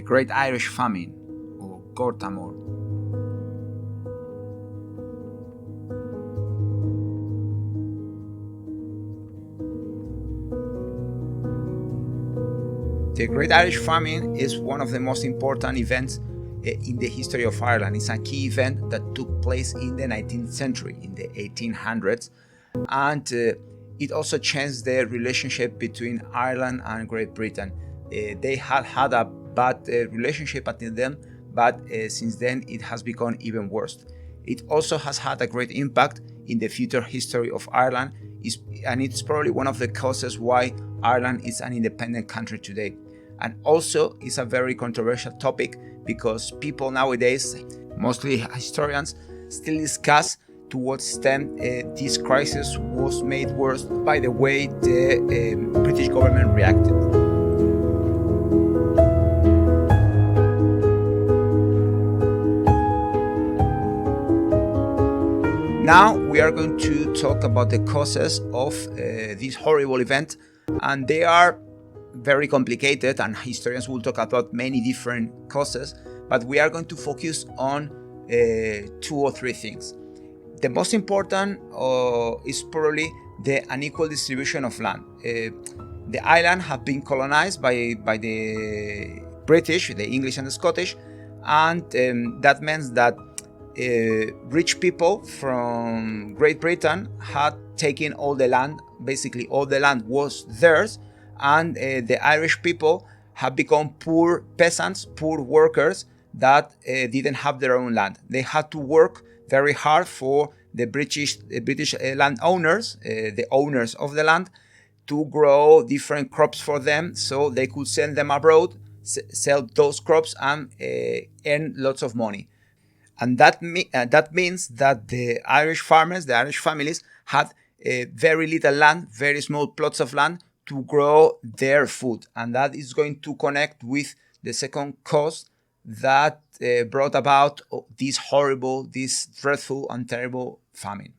the Great Irish Famine, or Gortamor. The Great Irish Famine is one of the most important events in the history of Ireland. It's a key event that took place in the 19th century, in the 1800s, and it also changed the relationship between Ireland and Great Britain. They had a bad relationship until then, but since then it has become even worse. It also has had a great impact in the future history of Ireland, and it's probably one of the causes why Ireland is an independent country today. And also, it's a very controversial topic because people nowadays, mostly historians, still discuss to what extent this crisis was made worse by the way the British government reacted. Now we are going to talk about the causes of this horrible event, and they are very complicated, and historians will talk about many different causes, but we are going to focus on 2 or 3 things. The most important is probably the unequal distribution of land. The island have been colonized by the British, the English and the Scottish, and that means that rich people from Great Britain had taken all the land. Basically all the land was theirs, and the Irish people have become poor peasants, poor workers that didn't have their own land. They had to work very hard for the British landowners, the owners of the land, to grow different crops for them so they could send them abroad, sell those crops, and earn lots of money. And that means that the Irish farmers, the Irish families, had very little land, very small plots of land to grow their food. And that is going to connect with the second cause that brought about this horrible, this dreadful and terrible famine.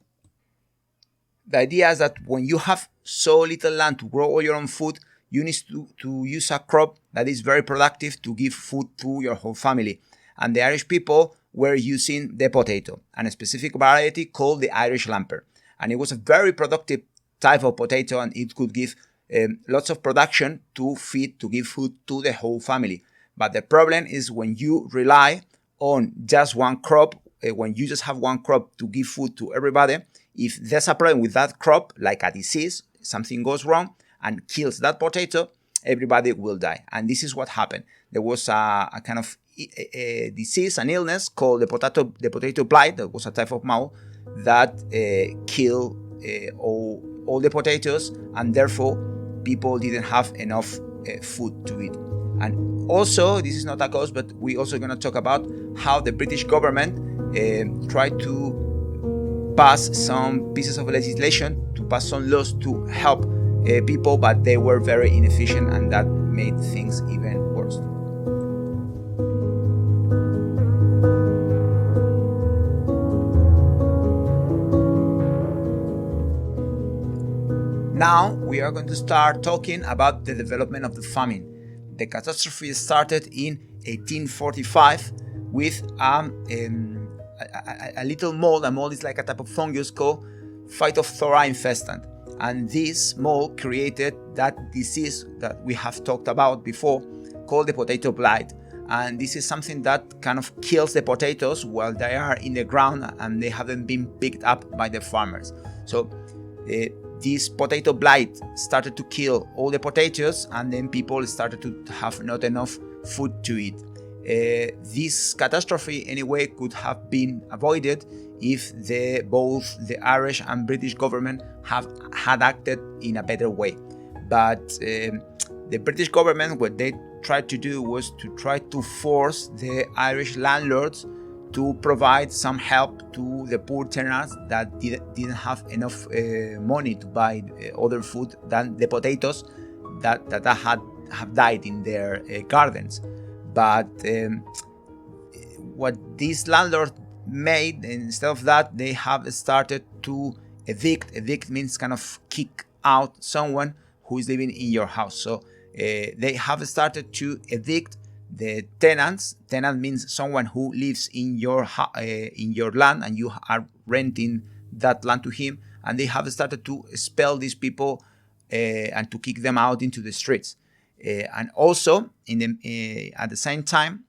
The idea is that when you have so little land to grow all your own food, you need to use a crop that is very productive to give food to your whole family. And the Irish people were using the potato, and a specific variety called the Irish lamper. And it was a very productive type of potato, and it could give lots of production to give food to the whole family. But the problem is when you rely on just one crop, when you just have one crop to give food to everybody, if there's a problem with that crop, like a disease, something goes wrong and kills that potato, everybody will die. And this is what happened. There was a kind of a disease, an illness called the potato blight. That was a type of mold that killed all the potatoes, and therefore people didn't have enough food to eat. And also, this is not a cause, but we're also going to talk about how the British government tried to pass some pieces of legislation, to pass some laws to help people, but they were very inefficient, and that made things even worse. Now we are going to start talking about the development of the famine. The catastrophe started in 1845 with a little mold. A mold is like a type of fungus called Phytophthora infestant. And this mold created that disease that we have talked about before called the potato blight. And this is something that kind of kills the potatoes while they are in the ground and they haven't been picked up by the farmers. So this potato blight started to kill all the potatoes, and then people started to have not enough food to eat. This catastrophe, anyway, could have been avoided if both the Irish and British government had acted in a better way. But the British government, what they tried to do was to try to force the Irish landlords to provide some help to the poor tenants that didn't have enough money to buy other food than the potatoes that have died in their gardens. But what these landlords made, instead of that, they have started to evict. Evict means kind of kick out someone who is living in your house. So they have started to evict the tenants. Tenant means someone who lives in your land, and you are renting that land to him. And they have started to expel these people and to kick them out into the streets. And also, at the same time,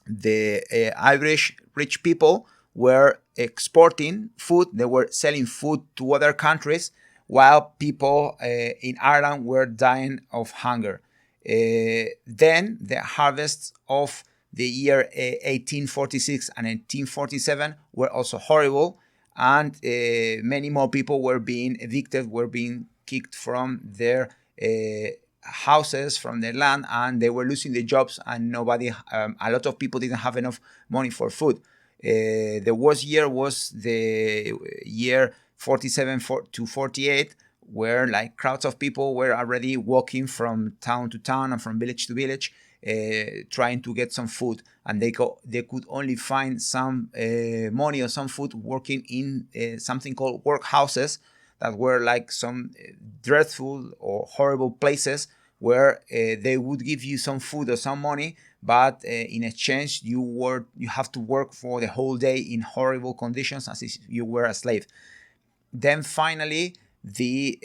the Irish rich people were exporting food. They were selling food to other countries, while people in Ireland were dying of hunger. Then the harvests of the year 1846 and 1847 were also horrible, and many more people were being evicted, were being kicked from their houses, from their land, and they were losing their jobs, and a lot of people didn't have enough money for food. The worst year was the year 47 to 48, where like crowds of people were already walking from town to town and from village to village, trying to get some food, and they could only find some money or some food working in something called workhouses, that were like some dreadful or horrible places where they would give you some food or some money, but in exchange you have to work for the whole day in horrible conditions as if you were a slave. Then finally, the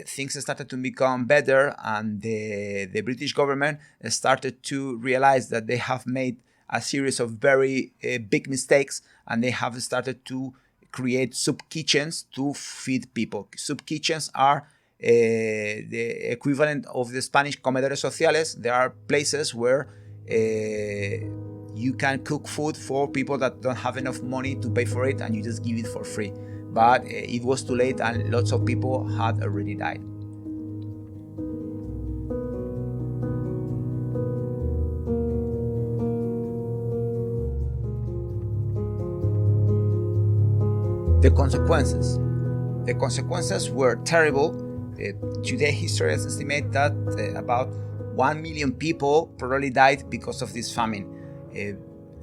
things started to become better, and the British government started to realize that they have made a series of very big mistakes, and they have started to create soup kitchens to feed people. Soup kitchens are the equivalent of the Spanish comedores sociales. There are places where you can cook food for people that don't have enough money to pay for it, and you just give it for free. But it was too late, and lots of people had already died. The consequences were terrible. Today, historians estimate that about 1 million people probably died because of this famine.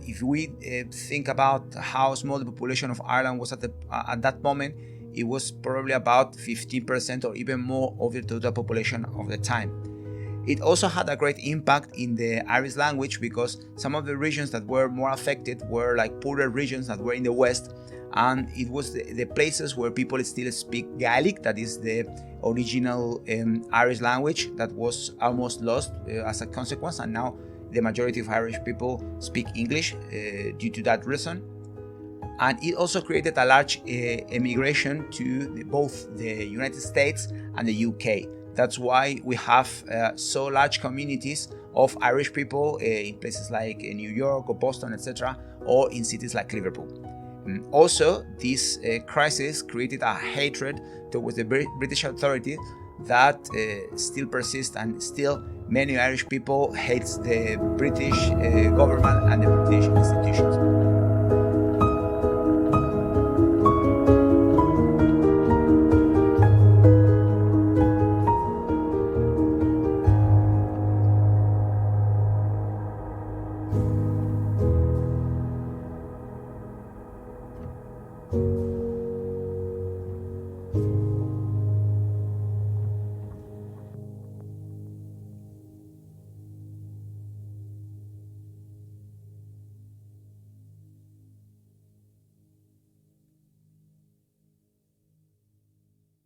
If we think about how small the population of Ireland was at that moment, it was probably about 15% or even more of the total population of the time. It also had a great impact in the Irish language, because some of the regions that were more affected were like poorer regions that were in the west, and it was the places where people still speak Gaelic, that is the original Irish language that was almost lost as a consequence, and now the majority of Irish people speak English due to that reason. And it also created a large emigration to both the United States and the UK. That's why we have so large communities of Irish people in places like New York or Boston, etc., or in cities like Liverpool. Also, this crisis created a hatred towards the British authorities that still persists, and still many Irish people hate the British government and the British institutions.